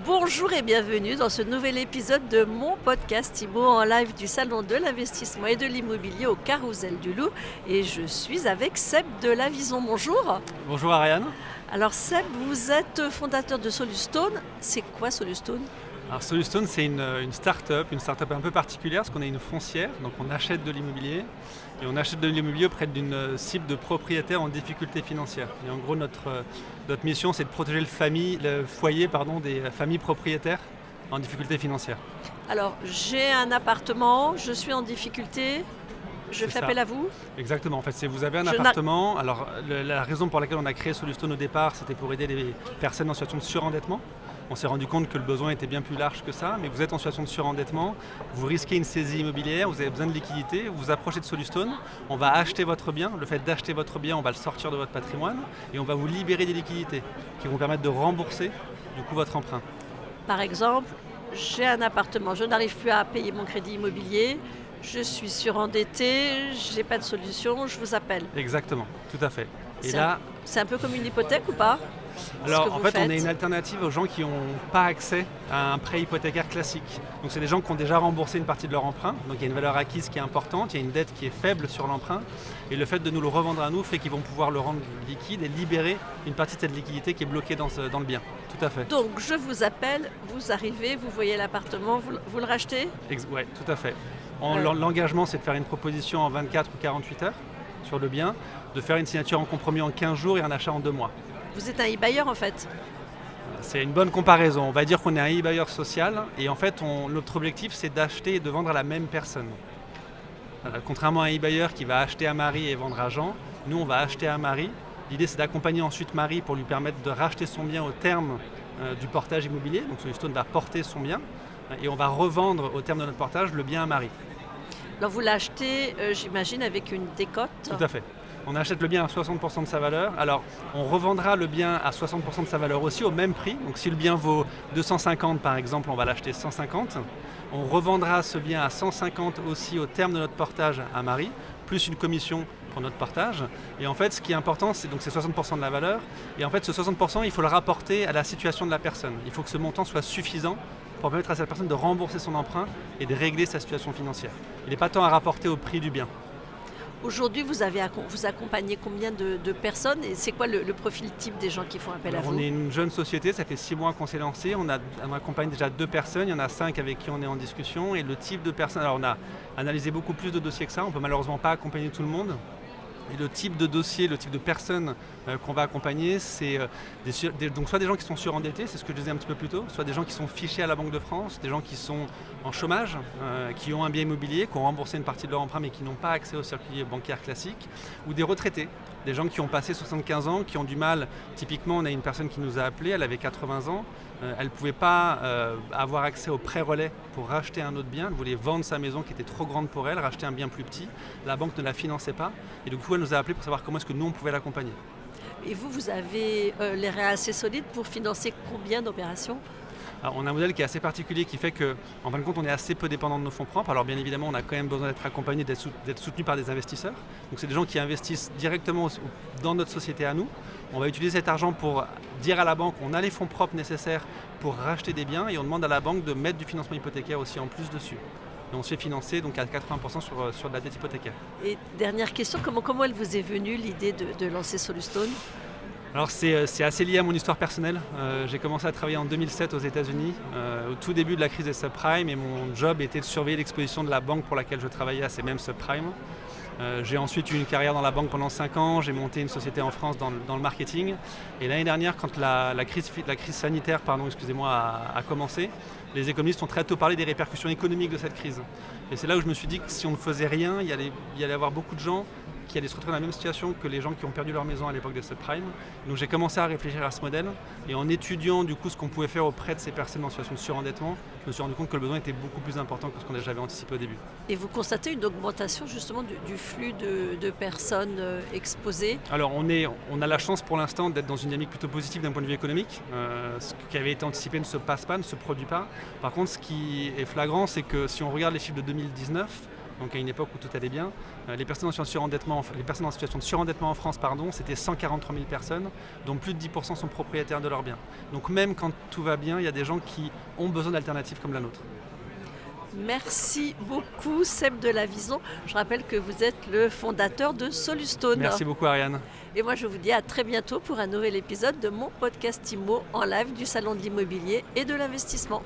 Bonjour et bienvenue dans ce nouvel épisode de mon podcast IMO en live du Salon de l'investissement et de l'immobilier au Carrousel du Loup. Et je suis avec Seb de La Vison. Bonjour. Bonjour Ariane. Alors Seb, vous êtes fondateur de Solustone. C'est quoi Solustone ? Alors Solustone, c'est une start-up un peu particulière parce qu'on est une foncière, donc on achète de l'immobilier et on achète de l'immobilier auprès d'une cible de propriétaires en difficulté financière. Et en gros, notre mission, c'est de protéger le foyer des familles propriétaires en difficulté financière. Alors, j'ai un appartement, je suis en difficulté, je fais appel à vous ? Exactement, en fait, vous avez un appartement. Alors, la raison pour laquelle on a créé Solustone au départ, c'était pour aider les personnes en situation de surendettement. On s'est rendu compte que le besoin était bien plus large que ça, mais vous êtes en situation de surendettement, vous risquez une saisie immobilière, vous avez besoin de liquidité, vous vous approchez de Solustone, on va acheter votre bien, le fait d'acheter votre bien, on va le sortir de votre patrimoine et on va vous libérer des liquidités qui vont permettre de rembourser du coup votre emprunt. Par exemple, j'ai un appartement, je n'arrive plus à payer mon crédit immobilier, je suis surendetté, je n'ai pas de solution, je vous appelle. Exactement, tout à fait. Et c'est un peu comme une hypothèque ou pas ? Alors en fait, on est une alternative aux gens qui n'ont pas accès à un prêt hypothécaire classique. Donc c'est des gens qui ont déjà remboursé une partie de leur emprunt, donc il y a une valeur acquise qui est importante, il y a une dette qui est faible sur l'emprunt, et le fait de nous le revendre à nous fait qu'ils vont pouvoir le rendre liquide et libérer une partie de cette liquidité qui est bloquée dans le bien. Tout à fait. Donc je vous appelle, vous arrivez, vous voyez l'appartement, vous le rachetez ? Oui, tout à fait. L'engagement, c'est de faire une proposition en 24 ou 48 heures sur le bien, de faire une signature en compromis en 15 jours et un achat en 2 mois. Vous êtes un e-buyer en fait ? C'est une bonne comparaison. On va dire qu'on est un e-buyer social et en fait, notre objectif, c'est d'acheter et de vendre à la même personne. Contrairement à un e-buyer qui va acheter à Marie et vendre à Jean, nous, on va acheter à Marie. L'idée, c'est d'accompagner ensuite Marie pour lui permettre de racheter son bien au terme du portage immobilier. Donc, Solustone va porter son bien et on va revendre au terme de notre portage le bien à Marie. Alors, vous l'achetez, j'imagine, avec une décote ? Tout à fait. On achète le bien à 60% de sa valeur. Alors, on revendra le bien à 60% de sa valeur aussi au même prix. Donc, si le bien vaut 250 par exemple, on va l'acheter 150. On revendra ce bien à 150 aussi au terme de notre portage à Marie, plus une commission pour notre portage. Et en fait, ce qui est important, c'est 60% de la valeur. Et en fait, ce 60%, il faut le rapporter à la situation de la personne. Il faut que ce montant soit suffisant pour permettre à cette personne de rembourser son emprunt et de régler sa situation financière. Il n'est pas tant à rapporter au prix du bien. Aujourd'hui, vous accompagnez combien de personnes et c'est quoi le profil type des gens qui font appel à vous ? On est une jeune société, ça fait 6 mois qu'on s'est lancé, on accompagne déjà 2 personnes, il y en a 5 avec qui on est en discussion et le type de personnes, alors on a analysé beaucoup plus de dossiers que ça, on ne peut malheureusement pas accompagner tout le monde. Et le type de dossier, le type de personnes qu'on va accompagner, c'est donc soit des gens qui sont surendettés, c'est ce que je disais un petit peu plus tôt, soit des gens qui sont fichés à la Banque de France, des gens qui sont en chômage, qui ont un bien immobilier, qui ont remboursé une partie de leur emprunt mais qui n'ont pas accès au circuit bancaire classique, ou des retraités, des gens qui ont passé 75 ans, qui ont du mal. Typiquement, on a une personne qui nous a appelé, elle avait 80 ans, elle ne pouvait pas avoir accès au prêt relais pour racheter un autre bien, elle voulait vendre sa maison qui était trop grande pour elle, racheter un bien plus petit, la banque ne la finançait pas, et du coup elle nous a appelé pour savoir comment est-ce que nous on pouvait l'accompagner. Et vous avez les reins assez solides pour financer combien d'opérations ? Alors, on a un modèle qui est assez particulier qui fait qu'en fin de compte on est assez peu dépendant de nos fonds propres. Alors bien évidemment on a quand même besoin d'être accompagné, d'être soutenu par des investisseurs. Donc c'est des gens qui investissent directement dans notre société à nous. On va utiliser cet argent pour dire à la banque on a les fonds propres nécessaires pour racheter des biens et on demande à la banque de mettre du financement hypothécaire aussi en plus dessus. Et on se fait financer donc à 80% sur de la dette hypothécaire. Et dernière question, comment elle vous est venue l'idée de lancer Solustone ? Alors c'est assez lié à mon histoire personnelle. J'ai commencé à travailler en 2007 aux États-Unis, au tout début de la crise des subprimes, et mon job était de surveiller l'exposition de la banque pour laquelle je travaillais à ces mêmes subprimes. J'ai ensuite eu une carrière dans la banque pendant 5 ans, j'ai monté une société en France dans le marketing. Et l'année dernière, quand la crise sanitaire a commencé, les économistes ont très tôt parlé des répercussions économiques de cette crise. Et c'est là où je me suis dit que si on ne faisait rien, il y allait y avoir beaucoup de gens qui allaient se retrouver dans la même situation que les gens qui ont perdu leur maison à l'époque des subprimes. Donc j'ai commencé à réfléchir à ce modèle et en étudiant du coup ce qu'on pouvait faire auprès de ces personnes en situation de surendettement, je me suis rendu compte que le besoin était beaucoup plus important que ce qu'on avait anticipé au début. Et vous constatez une augmentation justement du flux de personnes exposées ? Alors on a la chance pour l'instant d'être dans une dynamique plutôt positive d'un point de vue économique. Ce qui avait été anticipé ne se passe pas, ne se produit pas. Par contre, ce qui est flagrant, c'est que si on regarde les chiffres de 2019, donc à une époque où tout allait bien. Les personnes en situation de surendettement en France, c'était 143 000 personnes, dont plus de 10% sont propriétaires de leurs biens. Donc même quand tout va bien, il y a des gens qui ont besoin d'alternatives comme la nôtre. Merci beaucoup Seb de Lavison. Je rappelle que vous êtes le fondateur de Solustone. Merci beaucoup Ariane. Et moi je vous dis à très bientôt pour un nouvel épisode de mon podcast IMO en live du Salon de l'immobilier et de l'investissement.